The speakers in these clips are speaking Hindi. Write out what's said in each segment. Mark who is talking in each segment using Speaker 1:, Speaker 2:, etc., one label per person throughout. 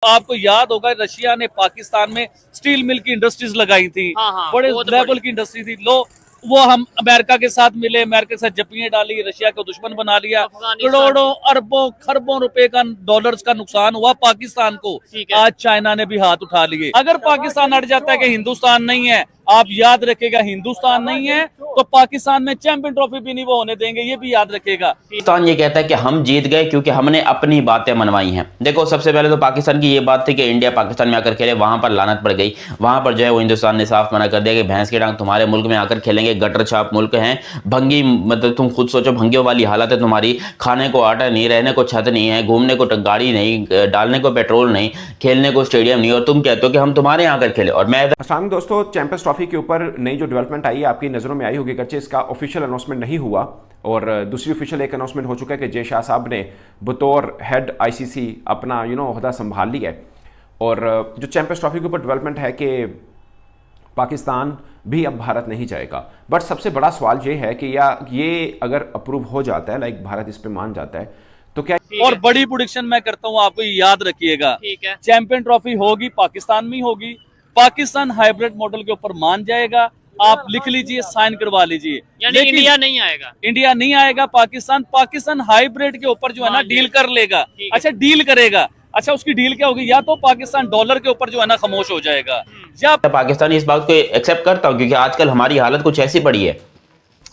Speaker 1: आपको याद होगा रशिया ने पाकिस्तान में स्टील मिल की इंडस्ट्रीज लगाई थी।
Speaker 2: हाँ,
Speaker 1: बड़े लेवल की इंडस्ट्री थी। लो वो हम अमेरिका के साथ मिले, अमेरिका के साथ जपियां डाली, रशिया को दुश्मन बना लिया। करोड़ों अरबों खरबों रुपए का डॉलर्स का नुकसान हुआ पाकिस्तान को। आज चाइना ने भी हाथ उठा लिए। अगर पाकिस्तान अड़ जाता है कि हिंदुस्तान नहीं है, आप याद रखेगा हिंदुस्तान नहीं है तो पाकिस्तान में चैंपियन ट्रॉफी भी नहीं वो होने देंगे, ये भी याद रखेगा।
Speaker 3: पाकिस्तान ये कहता है कि हम जीत गए क्योंकि हमने अपनी बातें मनवाई हैं। देखो सबसे पहले तो पाकिस्तान की ये बात थी कि इंडिया पाकिस्तान में आकर खेले, वहां पर लानत पड़ गई। वहां पर जो है वो हिंदुस्तान ने साफ मना कर दिया कि भैंस की टांग तुम्हारे मुल्क में आकर खेलेंगे, गटर छाप मुल्क हैं, भंगी मतलब तुम खुद सोचो भंगियों वाली हालत है तुम्हारी, खाने को आटा नहीं, रहने को छत नहीं है, घूमने को गाड़ी नहीं, डालने को पेट्रोल नहीं, खेलने को स्टेडियम नहीं, और तुम कहते हो कि हम तुम्हारे यहाँ आकर खेले। और मैं
Speaker 4: दोस्तों चैंपियंस ट्रॉफी के ऊपर नई जो डेवलपमेंट आई है आपकी नज़रों में आई होगी, गर्चे इसका ऑफिशियल अनाउंसमेंट नहीं हुआ और दूसरी ऑफिशियल एक अनाउंसमेंट हो चुका है कि जय शाह साहब ने बतौर हेड आईसीसी अपना ओहदा संभाल लिया है। और जो चैंपियंस ट्रॉफी के ऊपर डेवलपमेंट है कि पाकिस्तान भी अब भारत नहीं जाएगा। बट सबसे बड़ा सवाल ये है कि या ये अगर अप्रूव हो जाता है, लाइक भारत इस पे मान जाता है, तो क्या
Speaker 1: और बड़ी प्रोडिक्शन मैं करता हूँ, आपको याद रखिएगा, चैंपियन ट्रॉफी होगी पाकिस्तान में होगी, पाकिस्तान हाइब्रिड मॉडल के ऊपर मान जाएगा। आप लिख लीजिए, साइन करवा लीजिए।
Speaker 2: यानी इंडिया नहीं आएगा,
Speaker 1: इंडिया नहीं आएगा, पाकिस्तान हाइब्रिड के ऊपर जो है ना डील कर लेगा। अच्छा डील करेगा, अच्छा उसकी डील क्या होगी, या तो पाकिस्तान डॉलर के ऊपर जो है ना खामोश हो जाएगा, या
Speaker 3: पाकिस्तान इस बात को एक्सेप्ट करता हूं क्योंकि आजकल हमारी हालत कुछ ऐसी पड़ी है,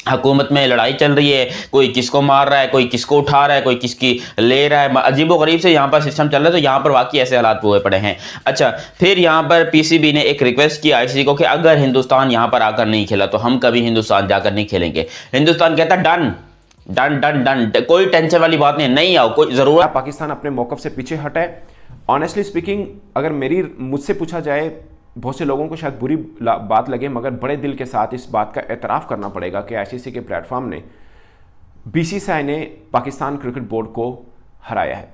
Speaker 3: हुकूमत में लड़ाई चल रही है, कोई किसको मार रहा है, कोई किसको उठा रहा है, कोई किसकी ले रहा है, अजीबोगरीब से यहाँ पर सिस्टम चल रहा है। तो यहाँ पर वाकई ऐसे हालात हुए पड़े हैं। अच्छा फिर यहाँ पर पीसीबी ने एक रिक्वेस्ट की आईसीसी को कि अगर हिंदुस्तान यहाँ पर आकर नहीं खेला तो हम कभी हिंदुस्तान जाकर नहीं खेलेंगे। हिंदुस्तान कहता डन डन डन डन, कोई टेंशन वाली बात नहीं आओ, कोई जरूरत।
Speaker 4: पाकिस्तान अपने मौकफ से पीछे हटा है। ऑनेस्टली स्पीकिंग अगर मुझसे पूछा जाए, बहुत से लोगों को शायद बुरी बात लगे, मगर बड़े दिल के साथ इस बात का एतराफ़ करना पड़ेगा कि आईसीसी के प्लेटफॉर्म ने बीसीसीआई ने पाकिस्तान क्रिकेट बोर्ड को हराया है।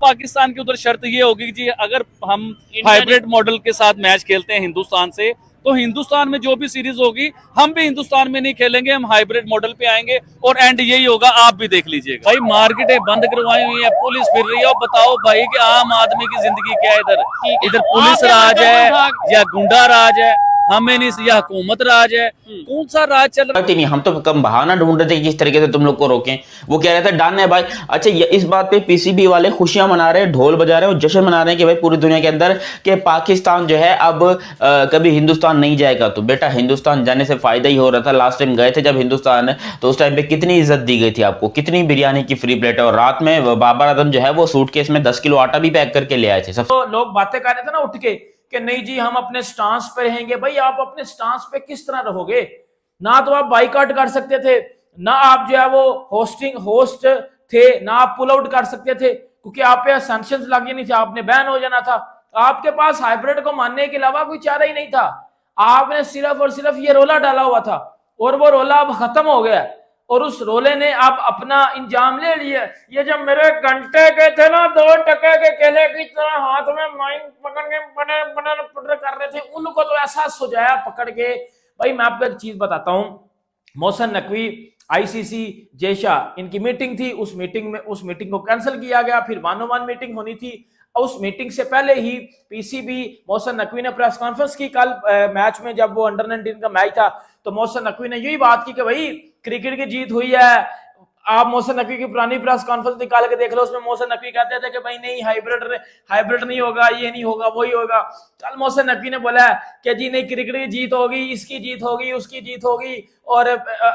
Speaker 1: पाकिस्तान की उधर शर्त ये होगी जी, अगर हम हाइब्रिड मॉडल के साथ मैच खेलते हैं हिंदुस्तान से, तो हिंदुस्तान में जो भी सीरीज होगी हम भी हिंदुस्तान में नहीं खेलेंगे, हम हाइब्रिड मॉडल पे आएंगे और एंड यही होगा। आप भी देख लीजिएगा भाई, मार्केटें बंद करवाई हुई है, पुलिस फिर रही है। और बताओ भाई कि आम आदमी की जिंदगी क्या है इधर पुलिस राज है या गुंडा राज है, हमें नहीं, या हुकूमत राज है, कौन सा राज चल रहा है?
Speaker 3: नहीं, हम तो कम बहाना ढूंढ रहे थे किस तरीके से तुम लोग को रोकें। वो कह रहे थे डन है भाई। अच्छा इस बात पे पीसीबी वाले खुशियां मना रहे हैं, ढोल बजा रहे हैं और जश्न मना रहे हैं कि भाई पूरी दुनिया के अंदर कि पाकिस्तान जो है अब कभी हिंदुस्तान नहीं जाएगा। तो बेटा हिंदुस्तान जाने से फायदा ही हो रहा था। लास्ट टाइम गए थे जब हिंदुस्तान, तो उस टाइम पे कितनी इज्जत दी गई थी आपको, कितनी बिरयानी की फ्री प्लेट है, और रात में बाबर आजम जो है वो सूटकेस में 10 किलो आटा भी पैक करके ले आए थे।
Speaker 5: तो लोग बातें कर रहे थे ना उठ के कि नहीं जी हम अपने स्टांस पे रहेंगे। भाई आप अपने स्टांस पे किस तरह रहोगे? ना तो आप बाइकआउट कर सकते थे, ना आप जो है वो होस्ट थे, ना आप पुल आउट कर सकते थे क्योंकि आप पे सैंक्शंस लगे नहीं थे, आपने बैन हो जाना था। आपके पास हाइब्रिड को मानने के अलावा कोई चारा ही नहीं था। आपने सिर्फ और सिर्फ ये रोला डाला हुआ था और वो रोला अब खत्म हो गया और उस रोले ने आप अपना इंजाम ले लिया। ये जब मेरे घंटे के थे ना 2 टके के केले की तरह हाथ में माइन पकड़ के बने कर रहे थे, उनको तो ऐसा सुझाया पकड़ के। भाई मैं आपको एक चीज बताता हूं, मोहसिन नकवी, आईसीसी, जय शाह, इनकी मीटिंग थी। उस मीटिंग को कैंसिल किया गया। फिर 1-on-1 मीटिंग होनी थी। उस मीटिंग से पहले ही पीसीबी, मोहसिन नकवी ने प्रेस कॉन्फ्रेंस की कल मैच में, जब वो अंडर 19 का मैच था, तो मोहसिन नकवी ने यही बात की कि भाई क्रिकेट की जीत हुई है। आप मोहसिन नकवी की पुरानी प्रेस कॉन्फ्रेंस निकाल के देख लो, उसमें मोहसिन नकवी कहते थे कि भाई नहीं हाइब्रिड नहीं होगा, ये नहीं होगा, वही होगा। कल मोहसिन नकवी ने बोला कि जी नहीं, क्रिकेट की जीत होगी, इसकी जीत होगी, उसकी जीत होगी और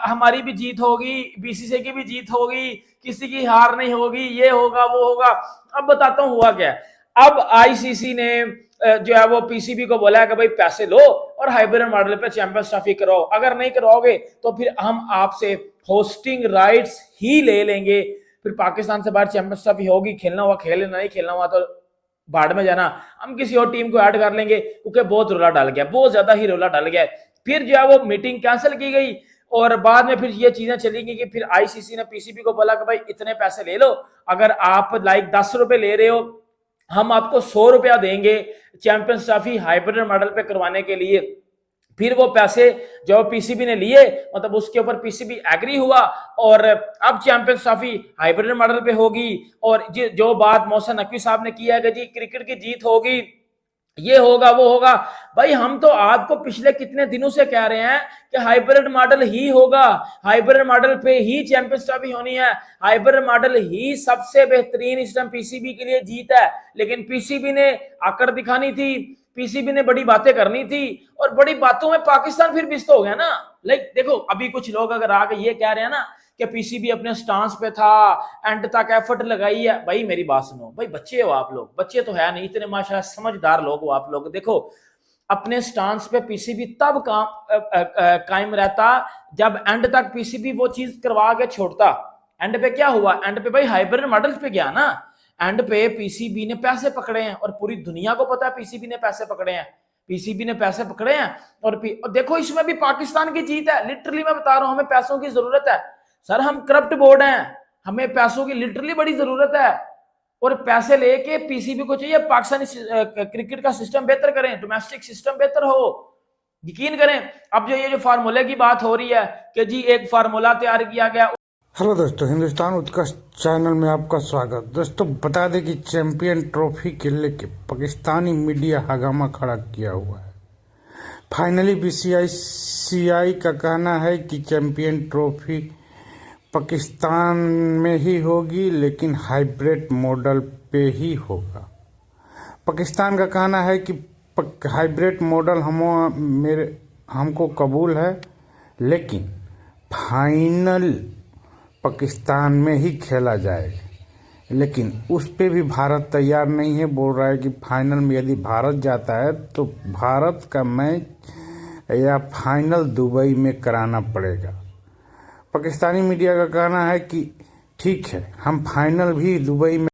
Speaker 5: हमारी भी जीत होगी, बीसीसीआई की भी जीत होगी, किसी की हार नहीं होगी, ये होगा वो होगा। अब बताता हूँ हुआ क्या। अब आईसीसी ने जो है वो पीसीबी को बोला है कि भाई पैसे लो और हाइब्रिड मॉडल पे चैंपियंस ट्रॉफी कराओ। अगर नहीं कराओगे तो फिर हम आपसे होस्टिंग राइट्स ही ले लेंगे। फिर पाकिस्तान से बाहर चैंपियंस ट्रॉफी होगी, खेलना हुआ खेले, नहीं खेलना हुआ तो भाड़ में जाना, हम किसी और टीम को ऐड कर लेंगे क्योंकि बहुत रोला डाल गया, बहुत ज्यादा ही रोला डाल गया। फिर जो है वो मीटिंग कैंसिल की गई और बाद में फिर ये चीजें चली गई कि फिर आईसीसी ने पीसीबी को बोला कि भाई इतने पैसे ले लो, अगर आप 10 रुपए ले रहे हो हम आपको 100 रुपया देंगे चैंपियंस ट्रॉफी हाइब्रिड मॉडल पे करवाने के लिए। फिर वो पैसे जो पीसीबी ने लिए, मतलब उसके ऊपर पीसीबी एग्री हुआ और अब चैंपियंस ट्रॉफी हाइब्रिड मॉडल पे होगी। और जो बात मोहसिन नकवी साहब ने किया है कि जी क्रिकेट की जीत होगी, ये होगा वो होगा, भाई हम तो आपको पिछले कितने दिनों से कह रहे हैं कि हाइब्रिड मॉडल ही होगा, हाइब्रिड मॉडल पे ही चैंपियंस ट्रॉफी होनी है, हाइब्रिड मॉडल ही सबसे बेहतरीन इस टाइम पीसीबी के लिए जीत है। लेकिन पीसीबी ने आकर दिखानी थी, पीसीबी ने बड़ी बातें करनी थी, और बड़ी बातों में पाकिस्तान फिर बिस्त हो गया ना। लाइक देखो, अभी कुछ लोग अगर आके ये कह रहे हैं ना कि पीसीबी अपने स्टांस पे था, एंड तक एफर्ट लगाई है, भाई मेरी बात सुनो, भाई बच्चे हो आप लोग, बच्चे तो है नहीं इतने, माशाल्लाह समझदार लोग हो आप लोग। देखो, अपने स्टांस पे पीसीबी तब कायम रहता जब एंड तक पीसीबी वो चीज करवा के छोड़ता। एंड पे क्या हुआ, एंड पे भाई हाइब्रिड मॉडल पे गया ना, एंड पे पीसीबी ने पैसे पकड़े हैं, और पूरी दुनिया को पता है पीसीबी ने पैसे पकड़े हैं, पीसीबी ने पैसे पकड़े हैं। और देखो इसमें भी पाकिस्तान की जीत है, लिटरली मैं बता रहा हूं, हमें पैसों की जरूरत है सर, हम करप्ट बोर्ड हैं, हमें पैसों की लिटरली बड़ी जरूरत है, और पैसे लेके पीसीबी को चाहिए पाकिस्तानी क्रिकेट का सिस्टम बेहतर करें, डोमेस्टिक सिस्टम बेहतर हो। यकीन करें, अब जो ये जो फार्मूले की बात हो रही है कि जी एक फार्मूला तैयार किया गया।
Speaker 2: हेलो दोस्तों, हिंदुस्तान उत्कर्ष चैनल में आपका स्वागत। दोस्तों बता दें कि चैंपियन ट्रॉफी के लेके पाकिस्तानी मीडिया हंगामा खड़ा किया हुआ है। फाइनली बीसीसीआई का कहना है कि चैंपियन ट्रॉफी पाकिस्तान में ही होगी, लेकिन हाइब्रिड मॉडल पे ही होगा। पाकिस्तान का कहना है कि हाइब्रिड मॉडल हमको कबूल है, लेकिन फाइनल पाकिस्तान में ही खेला जाएगा। लेकिन उस पे भी भारत तैयार नहीं है, बोल रहा है कि फाइनल में यदि भारत जाता है तो भारत का मैच या फाइनल दुबई में कराना पड़ेगा। पाकिस्तानी मीडिया का कहना है कि ठीक है, हम फाइनल भी दुबई में